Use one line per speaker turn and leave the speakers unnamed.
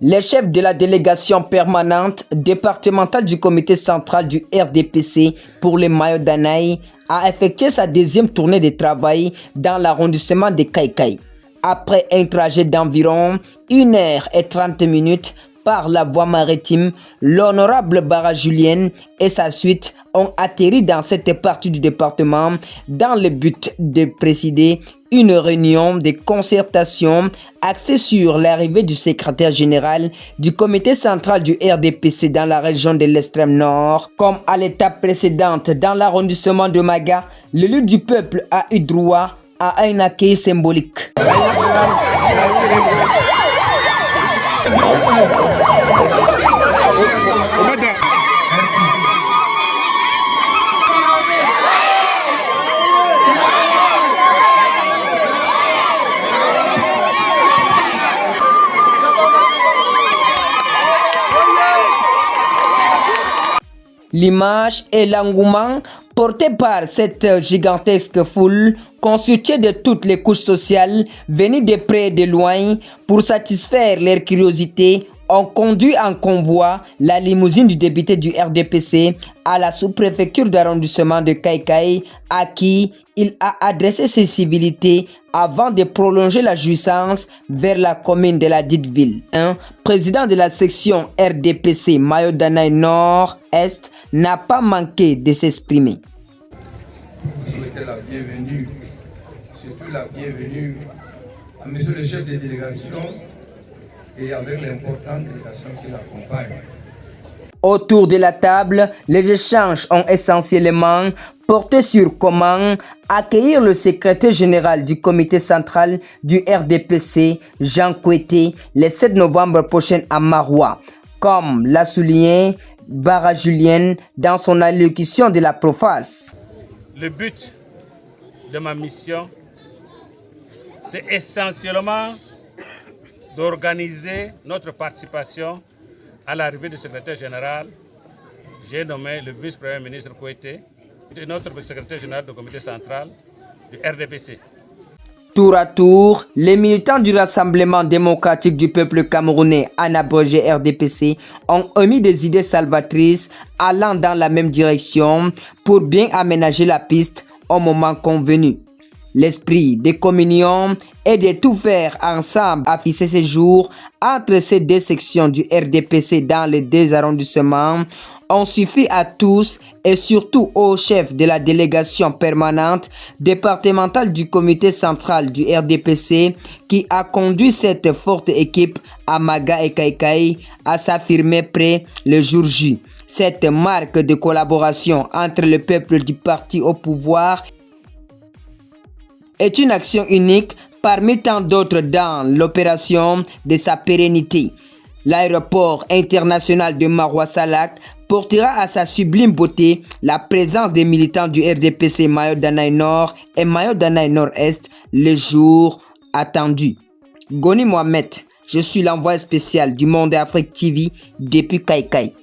Les chefs de la délégation permanente départementale du comité central du RDPC pour les Mayo Danaï a effectué sa deuxième tournée de travail dans l'arrondissement de Kaïkaï. Après un trajet d'environ 1h30 par la voie maritime, l'honorable Bara Julien et sa suite ont atterri dans cette partie du département dans le but de présider une réunion de concertation axée sur l'arrivée du secrétaire général du comité central du RDPC dans la région de l'extrême nord. Comme à l'étape précédente dans l'arrondissement de Maga, l'élu du peuple a eu droit à un accueil symbolique. L'image et l'engouement portés par cette gigantesque foule constituée de toutes les couches sociales venues de près et de loin pour satisfaire leur curiosité ont conduit en convoi la limousine du député du RDPC à la sous-préfecture d'arrondissement de Kaïkaï à qui il a adressé ses civilités avant de prolonger la jouissance vers la commune de la dite ville. Un président de la section RDPC Mayo Danaï Nord-Est n'a pas manqué de s'exprimer.
Vous souhaitez la bienvenue, surtout la bienvenue à monsieur le chef de délégation et avec l'importante délégation qui l'accompagne.
Autour de la table, les échanges ont essentiellement porté sur comment accueillir le secrétaire général du comité central du RDPC, Jean Kouété, le 7 novembre prochain à Maroua, comme l'a souligné Bara Julien dans son allocution de la préface.
Le but de ma mission, c'est essentiellement d'organiser notre participation à l'arrivée du secrétaire général. J'ai nommé le vice-premier ministre Kouété et notre secrétaire général du comité central du RDPC.
Tour à tour, les militants du Rassemblement démocratique du peuple camerounais, en abrégé RDPC, ont émis des idées salvatrices allant dans la même direction pour bien aménager la piste au moment convenu. L'esprit de communion est de tout faire ensemble afficher ces jours entre ces deux sections du RDPC dans les deux arrondissements. On suffit à tous et surtout au chef de la délégation permanente départementale du comité central du RDPC qui a conduit cette forte équipe à Maga et Kaïkaï à s'affirmer prêt le jour J. Cette marque de collaboration entre le peuple du parti au pouvoir est une action unique parmi tant d'autres dans l'opération de sa pérennité. L'aéroport international de Maroua-Salak portera à sa sublime beauté la présence des militants du RDPC Mayo Danaï Nord et Mayo Danaï Nord-Est le jour attendu. Goni Mohamed, je suis l'envoyé spécial du Monde Afrique TV depuis Kaïkaï.